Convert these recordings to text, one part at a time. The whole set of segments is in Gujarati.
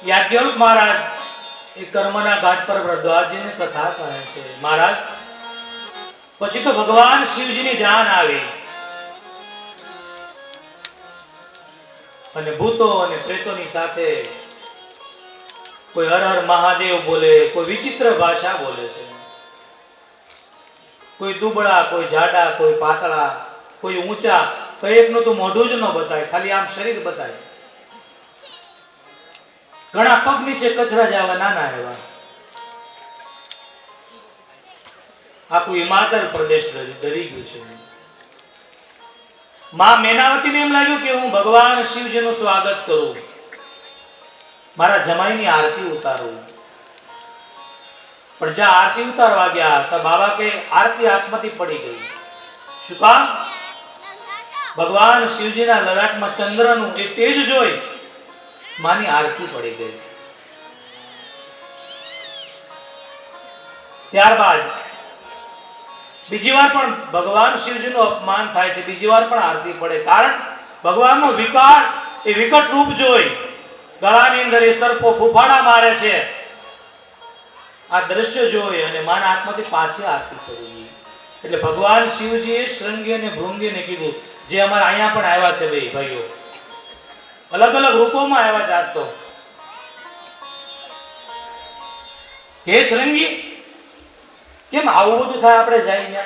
યાજ્ઞવલ્ક મહારાજ એ કર્મના ઘાટ પર ભરદ્વાજજીને કથા કહે છે, મહારાજ પછી તો ભગવાન શિવજીની જાન આવી અને ભૂતો અને પ્રેતોની સાથે કોઈ હર હર મહાદેવ બોલે, કોઈ વિચિત્ર ભાષા બોલે છે, કોઈ દુબળા, કોઈ જાડા, કોઈ પાતળા, કોઈ ઊંચા, કોઈ એકનું તો મોઢું જ ન બતાય, ખાલી આમ શરીર બતાય, ઘણા પગ નીચે કચરા જેવા નાના એવા. આખું હિમાચલ પ્રદેશ ડરી ગયું છે. માં મેનાવતીને એમ લાગ્યું કે હું ભગવાન શિવજીનું સ્વાગત કરું, મારા જમાઈની આરતી ઉતારું. પણ જ્યાં આરતી ઉતારવા ગયા તો બાબા કે આરતી હાથમાંથી પડી ગઈ. શું કામ? ભગવાન શિવજીના લલાટમાં ચંદ્રનું એ તેજ જોઈ માની આરતી પડી ગઈ. ત્યારબાદ બીજી વાર પણ ભગવાન શિવજીનું અપમાન થાય છે, બીજી વાર પણ આરતી પડે. કારણ ભગવાનનું વિકાર એ વિકટ રૂપ જોઈ ગળાની અંદર એ સર્પો ફૂફાડા મારે છે, આ દ્રશ્ય જોઈ અને માના હાથમાંથી પાછી આરતી કરી. એટલે ભગવાન શિવજીએ શૃંગી અને ભૃંગીને કીધું, જે અમારા અહીંયા પણ આવ્યા છે બે ભાઈઓ, અલગ અલગ રૂપોમાં આવ્યા છે આજ તો, હે શૃંગી કેમ આવું બધું થાય? આપણે જઈને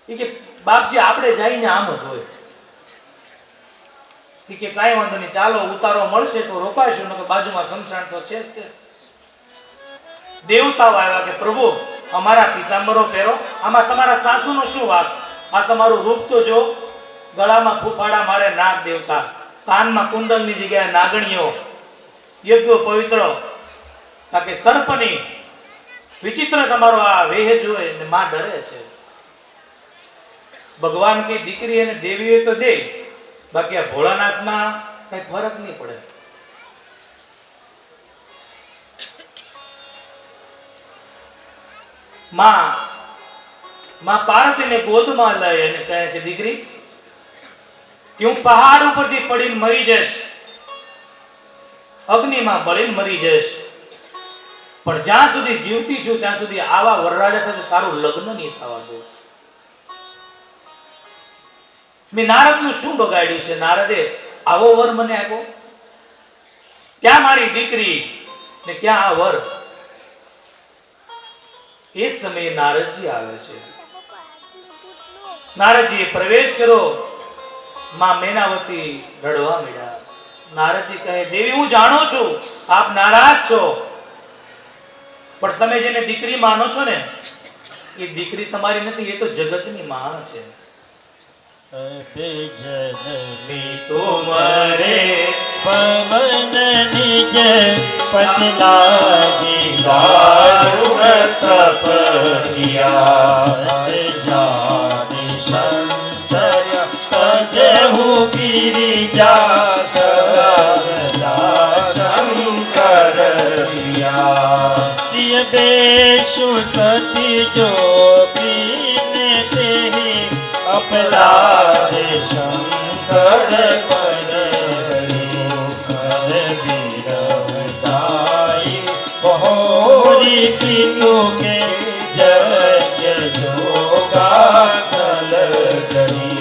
કે બાપજી આપણે જઈને આમ જ હોય કે કાંઈ વાંધો નહીં, ચાલો ઉતારો મળશે તો રોકાઈશું, નકર બાજુમાં શમશાન તો છે જ. દેવતાઓ આવ્યા કે પ્રભુ અમારા પીતાંબરો પહેરો, આમાં તમારા સાસુનો શું વાત? આ તમારું રૂપ તો જો, ગળામાં ફૂફાડા મારે નાગ દેવતા, કાનમાં કુંડલની જગ્યાએ નાગણીઓ, યજ્ઞો પવિત્ર, તાકે સર્પની વિચિત્ર તમારો આ વેહ જોઈ ને માં ડરે છે. ભગવાન કઈ દીકરી અને દેવી તો દે, બાકી આ ભોળાનાથમાં કઈ ફરક નહીં પડે. માં પાર્વતીને ગોદમાં લઈ અને કહે છે, દીકરી કે હું પહાડ ઉપરથી પડીને મરી જઈશ, અગ્નિમાં બળીને મરી જઈશ, પણ જ્યાં સુધી જીવતી છું ત્યાં સુધી આવા વરરાજા સાથે તારું લગ્ન નહીં થવા દઉં. મેં નારદનું શું બગાડ્યું છે? નારદે આવો વર મને આપ્યો, ક્યાં મારી દીકરી ને ક્યાં આ વર? એ સમયે નારદજી આવે છે. નારદજીએ પ્રવેશ કર્યો, માં મેનાવતી રડવા માંડ્યા. નારદજી કહે, દેવી હું જાણું છું આપ નારાજ છો, પણ તમે જેને દીકરી માનો છો ને એ દીકરી તમારી નથી, એ તો જગતની માં છે. તુમરે પવન નિજ પતલાજી દારુણ તપતિયા જાની સંશય તજહુ ગિરિજા સદા શંકર પિયા પ્રિય બેશુ સતી જો પીને તેહી अपलादे शंकर कर वीरवताई बहोरी पितु के जय जोगा चल जड़ी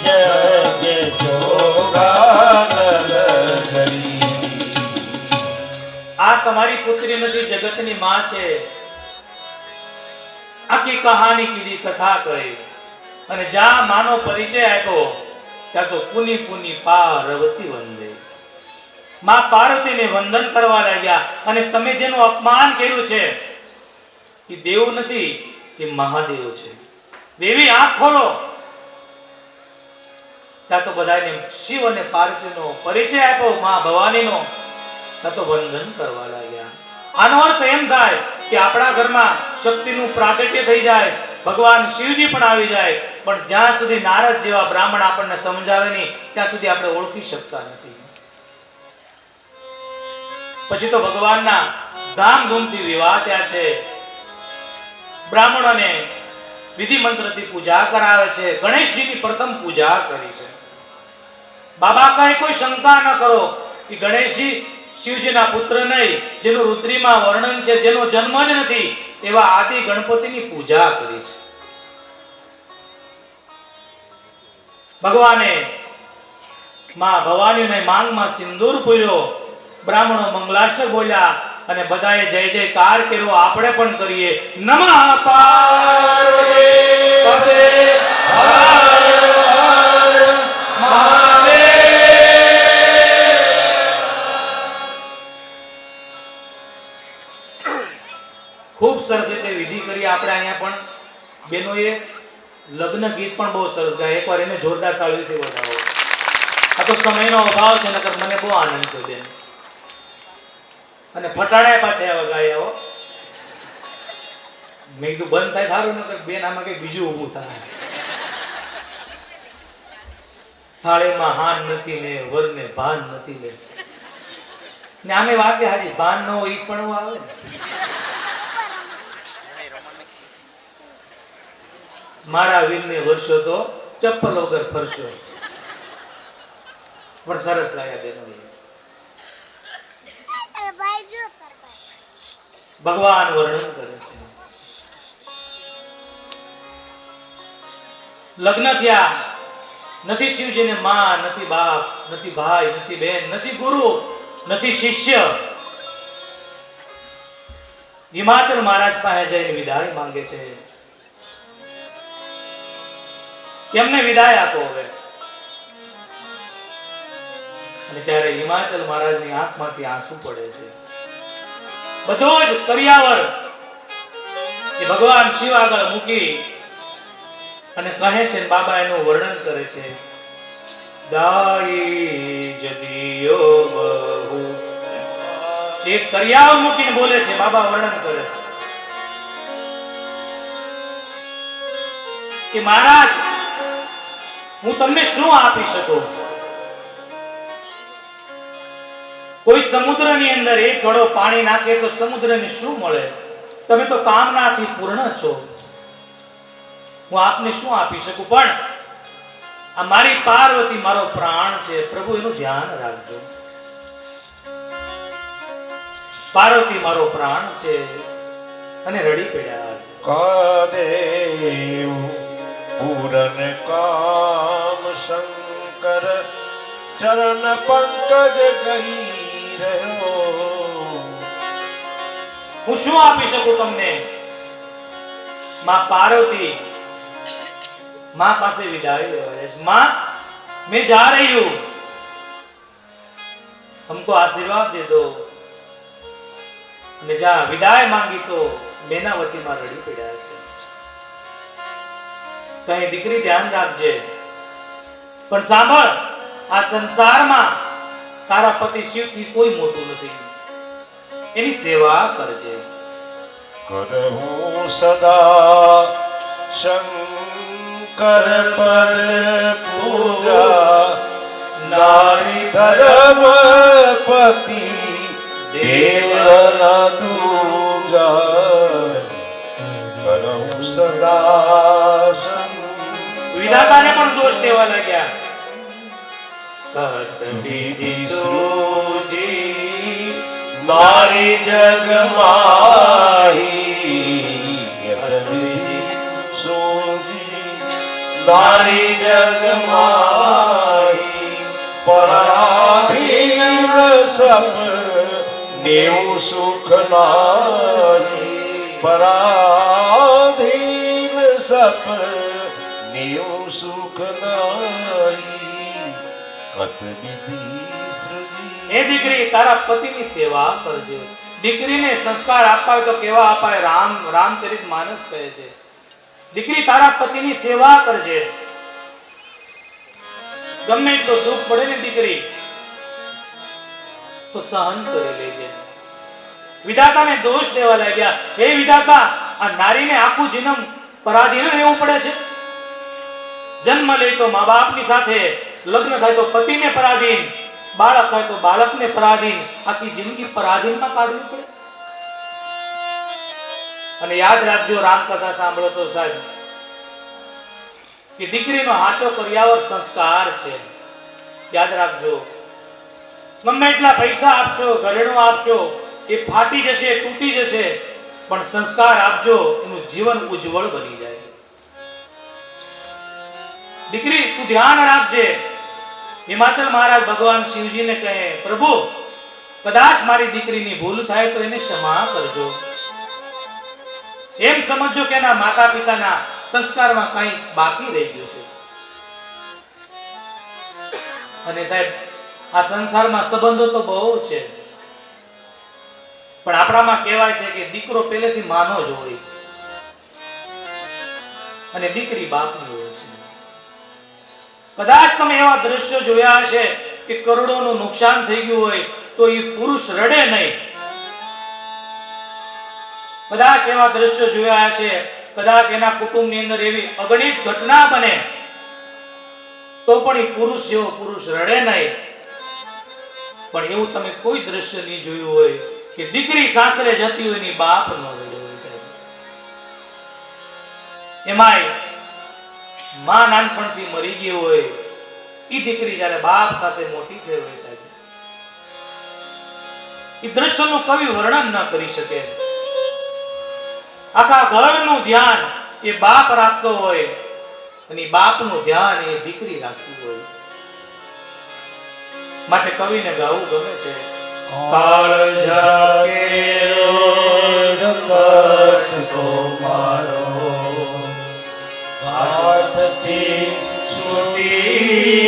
जय जोगा चल जड़ी. આ તમારી પુત્રી નથી, જગતની માં છે. આખી કહાની કીધી, કથા કરી અને જ્યાં માનો પરિચય આપ્યો ત્યાં તો પુની પુની પાર્વતી વંદે. માં પાર્વતીને વંદન કરવા લાગ્યા. અને તમે જેનું અપમાન કર્યું છે એ દેવ નથી, એ મહાદેવ છે. દેવી આંખ ખોલો. ત્યાં તો બધાને શિવ અને પાર્વતીનો પરિચય આપ્યો, માં ભવાનીનો. ત્યાં તો વંદન કરવા લાગ્યા. આનો અર્થ એમ થાય કે આપણા ઘરમાં શક્તિનું પ્રાગટ્ય થઈ જાય, ભગવાન શિવજી પણ આવી જાય, પણ જ્યાં સુધી નારદ જેવા બ્રાહ્મણ આપણને સમજાવે નહીં ત્યાં સુધી આપણે ઓળખી શકતા નથી. પછી તો ભગવાનના ધામધૂમથી વિવાહ થયા છે. બ્રાહ્મણોને વિધિ મંત્રથી પૂજા કરાવે છે. ગણેશજીની પ્રથમ પૂજા કરી છે. બાબા કહે કોઈ શંકા ન કરો, એ ગણેશજી શિવજીના પુત્ર નહીં, જેનું રુદ્રીમાં વર્ણન છે, જેનો જન્મ જ નથી, એવા આદિ ગણપતિની પૂજા કરી છે. ભગવાને માં ભવાનીને માંગમાં સિંદૂર પૂર્યો, બ્રાહ્મણો મંગલાષ્ટક બોલ્યા અને બધાએ જય જયકાર કર્યો. આપણે પણ કરીએ. નમઃ પાર્વતી પતે હર હર મહાદેવ. ખૂબ સરસ રીતે વિધિ કરી આપણે અહીંયા પણ બેનોએ લગ્ન ગીત પણ બહુ સરસ ગાય. એકવાર એને જોરદાર તાળીઓથી વધાવો. આ તો સમયનો અભાવ છે, નકર મને બહુ આનંદ થયો બેન. અને ફટાડ્યા પાછા એવા ગાય આવો. મેં કીધું બંધ થાય સારું, નકર બેન આમાં કઈ બીજું ઊભું થાય. થાળીમાં હાન નથી ને વરને ભાન નથી ને. ને આમે વાગે હાજી ભાન ન હોય ઈ પણ આવે. મારા વીરને વર્ષો તો ચપ્પલ વગર ફરશો. પણ સરસ લાગ્યા બેનો. ભગવાન વર્ણન કરે છે. લગ્ન થયા, નથી શિવજીને માં, નથી બાપ, નથી ભાઈ, નથી બેન, નથી ગુરુ, નથી શિષ્ય. હિમાચલ મહારાજ પાસે જઈને વિદાય માંગે છે. કેમને વિદાય આપો હવે? અને ત્યારે હિમાચલ મહારાજની આંખમાંથી આંસુ પડે છે. બધો જ કરિયાવર એ ભગવાન શિવ આગળ મૂકી અને કહે છે, બાબા એનું વર્ણન કરે છે. દાઈ જદિયો બહુ, એક કરિયાવર મૂકીને બોલે છે. બાબા વર્ણન કરે કે મહારાજ, હું તમને શું આપી શકું? કોઈ સમુદ્રની અંદર એક ઘડો પાણી નાખે તો સમુદ્રને શું મળે? તમે તો કામનાથી પૂર્ણ છો. હું આપને શું આપી શકું? પણ આ મારી પાર્વતી મારો પ્રાણ છે, પ્રભુ એનું ધ્યાન રાખજો. પાર્વતી મારો પ્રાણ છે. અને રડી પડ્યા. કાદેવ પૂરન કામ શંકર ચરણ પંકજ ગઈ રહ્યો. હું શું આપી શકું તમને? માં पार्वती माँ पासे विदाई लेवा है। माँ मैं जा रही हूँ, हमको आशीर्वाद दे दो। मैं जा विदाई मांगी तो मेनावती मां रड़ी पड़ा है। कहीं दीकरी ध्यान राखजे, पण सांभळ आ संसार में तारा पति शिव थी कोई मोटू नहीं, एनी सेवा करजे। करहूं सदा शंकर पद पूजा, नारी धर्म पति देव न दूजा। करहूं सदा विधाता ने पण दोष देवा लग्या। कहत विधि सूजी नारी जग माही, नारी जग माही। पराधीन सब नेव सुख नाही, पराधीन सब नेव सुख नाही। कत विधि ए दीकरी तारा पति की सेवा करजे। दीकरी ने संस्कार आपाय तो केवा आपाय? रामचरित मानस कहे छे। दीकरी तारा पति की सेवा करजे। गमे तो दुख पड़े ने दीकरी तो सहन करे लेजे। विधाता ने दोष देवा लाग्या। हे विधाता, आ नारी ने आखू जन्म पराधीन रहेवू पड़े छे। जन्म ले तो माँ बाप की साथे, लग्न थाय तो पति ने पराधीन, बाळक थाय तो बाळक ने पराधीन, आखी जिंदगी पराधीन में काढवी पड़े। અને યાદ રાખજો, રામકથા સાંભળો તો સાહેબ કે દીકરીનો હાચો કર્યાવર સંસ્કાર છે। યાદ રાખજો, ગમે એટલા પૈસા આપશો, ઘરેણું આપશો, એ ફાટી જશે, તૂટી જશે, પણ સંસ્કાર આપજો, એનું જીવન ઉજ્જવળ બની જાય. દીકરી તું ધ્યાન રાખજે. હિમાચલ મહારાજ ભગવાન શિવજીને કહે, પ્રભુ કદાચ મારી દીકરીની ભૂલ થાય તો એને ક્ષમા કરજો. એમ સમજો કે એના માતા પિતાના સંસ્કારમાં કંઈ બાકી રહી ગયું છે. અને સાહેબ, આ સંસારમાં સંબંધો તો બહુ છે, પણ આપણામાં કહેવાય છે કે દીકરો પહેલેથી માનો જ હોય અને દીકરી બાપની હોય છે. કદાચ તમે એવા દ્રશ્યો જોયા હશે કે કરોડોનું નુકસાન થઈ ગયું હોય તો એ પુરુષ રડે નહીં. કદાચ એવા દ્રશ્યો જોયા હશે, કદાચ એના કુટુંબની અંદર એવી અગણિત ઘટના બને તો પણ એ પુરુષ જેવો પુરુષ રડે નહીં. પણ એવું તમે કોઈ દ્રશ્ય નહીં જોયું હોય કે દીકરી સાસરે જતી હોય ની બાપ ન રડ્યો હોય. સાહેબ, એમાંય માં નાનપણથી મરી ગઈ હોય, એ દીકરી જ્યારે બાપ સાથે મોટી થઈ હોય, સાહેબ, એ દ્રશ્યનું કવિ વર્ણન ન કરી શકે. આખા ઘરનું ધ્યાન એ બાપ રાખતો હોય અને બાપનું ધ્યાન એ દીકરી રાખતી હોય. માટે કવિને ગાવું ગમે છે, કાળજા કેરો કટકો મારો હાથથી છૂટી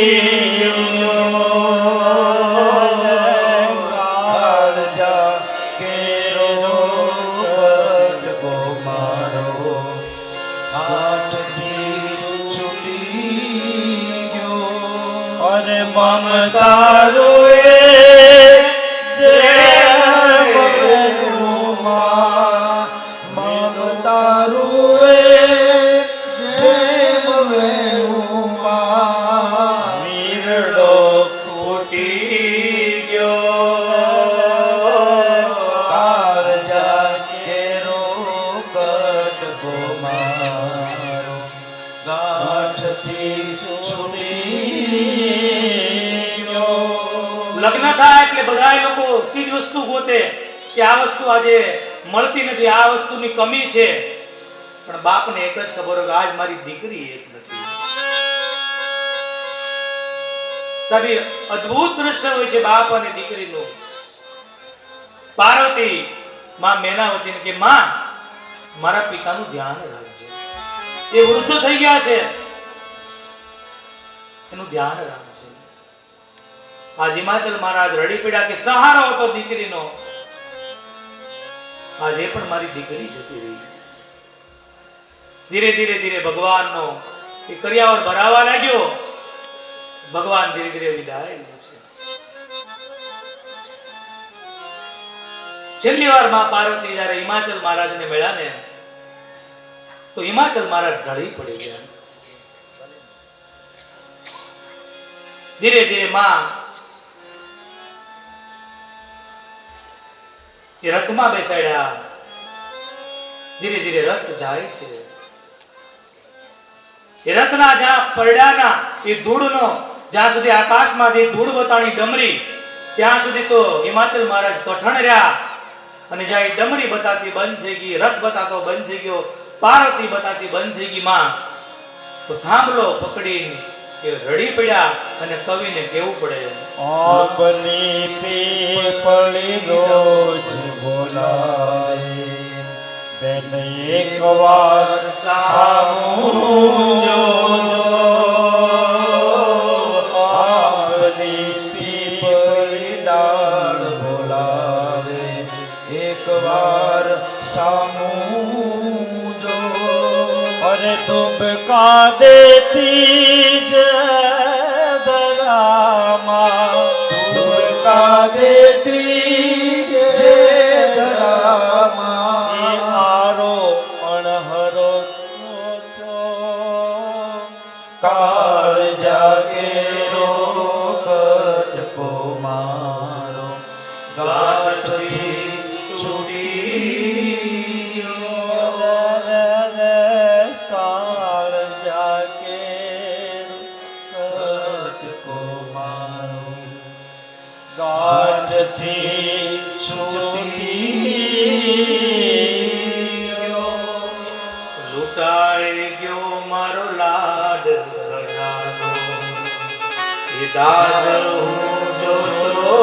કાળજા કેરો કટકો મારો હાથથી છૂટી ગયો. અને મમતારો લગ્ન થાય એટલે બધા લોકો ચીજ વસ્તુ ગોતે કે આ વસ્તુ આજે મળતી નથી, આ વસ્તુની કમી છે. પણ બાપને એક જ ખબર હોય કે આજ મારી દીકરી એક નથી. સાહેબ, અદ્ભુત દ્રશ્ય હોય છે બાપ અને દીકરીનું. પાર્વતી માં મેનાવતીને કે માં મારા પિતાનું ધ્યાન રાખજે, એ વૃદ્ધ થઈ ગયા છે, એનું ધ્યાન રાખજે. આજ હિમાચલ મહારાજ રડી પડ્યા કે સહારો હતો દીકરીનો, આજે પણ મારી દીકરી જતી રહી. ધીરે ધીરે ધીરે ભગવાનનો એ કરિયાવર ભરાવા લાગ્યો. ભગવાન ધીરે ધીરે વિદાય લે છે. છેલ્લી વાર માં પાર્વતી જયારે હિમાચલ મહારાજને મળ્યા ને તો હિમાચલ મહારાજ ઢળી પડી ગયા. ધીરે ધીરે માં એ રથમાં બેસાડ્યા. ધીરે ધીરે રથ જાય છે. એ રથના જ્યાં પરડાના એ ધૂળનો જ્યાં સુધી આકાશમાંથી ધૂળ બતાણી ડમરી ત્યાં સુધી તો હિમાચલ મહારાજ કઠણ રહ્યા. અને જ્યાં એ ડમરી બતાતી બંધ થઈ ગઈ, રથ બતાતો બંધ થઈ ગયો, પાર્વતી બતાતી બંધ થઈ ગઈ માં, તો થાંભલો પકડીને એ રડી પડ્યા. અને કવિને કેવું પડે, આપની પીપળી રોજ બોલાવે બેન એક વાર સામું જોજો. આપની પીપળી ડાળ બોલાવે એક વાર સામું જો. અરે તુમ કા દેતી દેતી જે ધરામાં આરો અણહરો કાળ જાગે રોકટકો મારો ગાંઠથી છૂટી કાળ જાગે રોકટકો મારો ગયો. લૂંટાઈ ગયો મારો લાડ ખજાનો, એ દાદ હું જોતો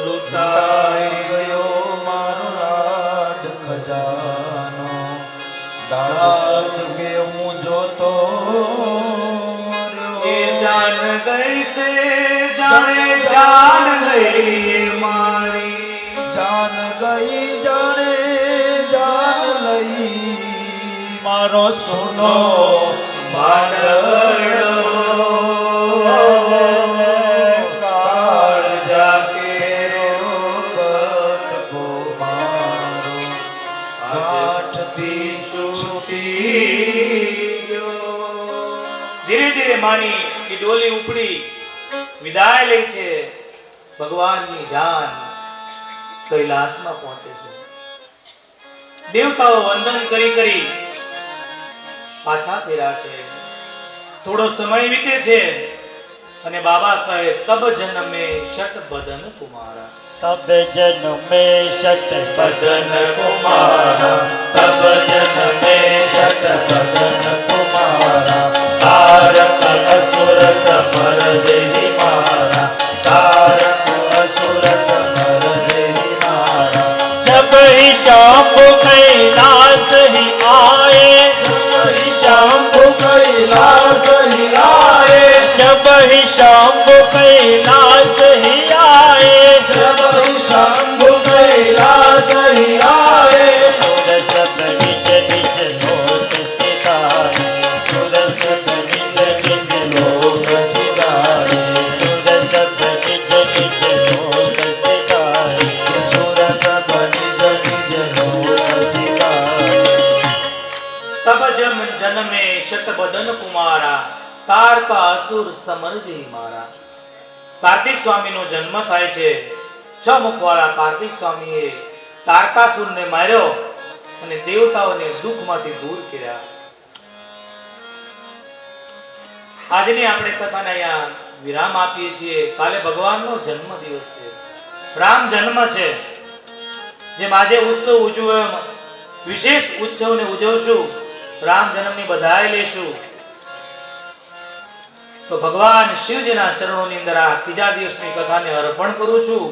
લૂંટાઈ ગયો મારો લાડ ખજાનો, દાદ કે હું જોતો એ જાન ગઈ છે જાણે જાન લઈ મારી, જાન ગઈ જાણે જાન લઈ મારો સોનો માંડળો કાળ જાકેરો કટકો મારો ગાંઠથી છૂટી ગયો. ધીરે ધીરે માની એ ડોલી ઉપડી વિદાય લે છે. ભગવાનની જાન કૈલાસમાં પહોંચે છે. દેવતાઓ વંદન કરી કરી પાછા ફેર્યા છે. થોડો સમય વીતે છે અને બાબા કહે તબ જન્મે શત બદન કુમારા, તબ જન્મે શત બદન કુમારા, તબ જન્મે શત બદન કુમારા, તારક અસુર સફર દેવી મારા, તારક અસુર સફર દેવી મારા. जब ही शाम्भु कैलास ही आए, जब ही शाम्भु कैलास ही आए, जब ही शाम्भु कैलास ही आए, जब ही शाम्भु कैलास ही आए. सुर सब निज निज लोक सिधारे, सुर सब निज निज लोक सिधारे, सुर सब निज निज लोक सिधारे, सुर सब निज निज लोक सिधारे. તબ જન્મે શત બદન કુમારા, તારકા અસુર સમર જય મારા. કાર્તિક સ્વામીનો જન્મ થાય છે. છ મુખવાળા કાર્તિક સ્વામીએ તારકાસુરને માર્યો અને દેવતાઓને દુઃખમાંથી દૂર કર્યા. આજની આપણે કથાને અહીંયા વિરામ આપીએ છીએ. કાલે ભગવાનનો જન્મ દિવસ છે, રામ જન્મ છે. જેમ આજે ઉત્સવ ઉજવો એમ વિશેષ ઉત્સવને ઉજવશું, રામ જન્મની બધાઈ લેશું. તો ભગવાન શિવજીના ચરણોની અંદર આ ત્રીજા દિવસની કથાને અર્પણ કરું છું.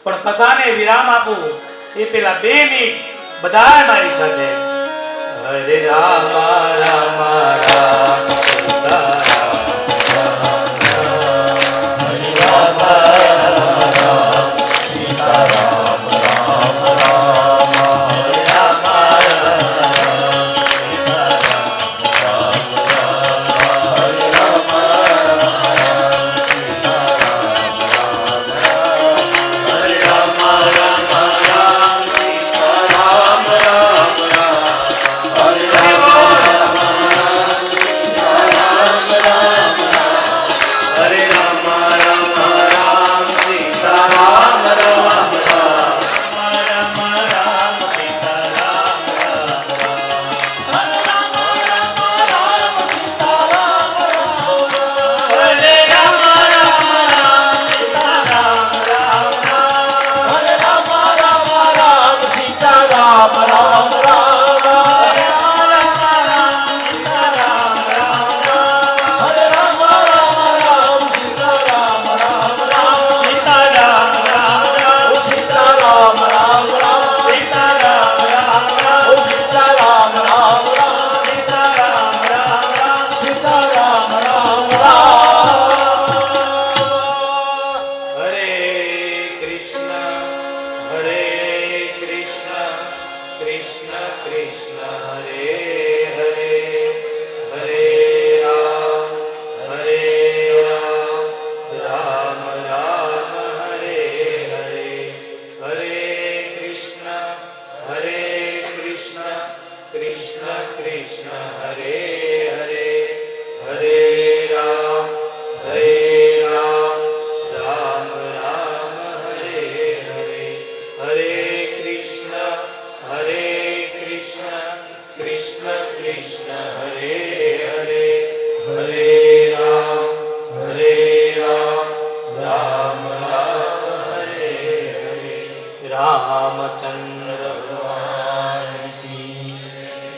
પણ કથાને વિરામ આપું એ પેલા 2 મિનિટ બધાય મારી સાથે હરે રામ રામ રામ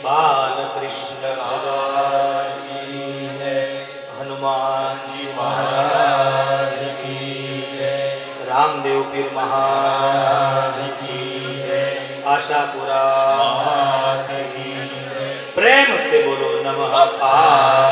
बाल कृष्ण भगवान की जय। हनुमान जी महाराज की जय। रामदेव पीर महाराज की जय। आशापुरा महाराज की जय। प्रेम से बोलो नमः पार्वती।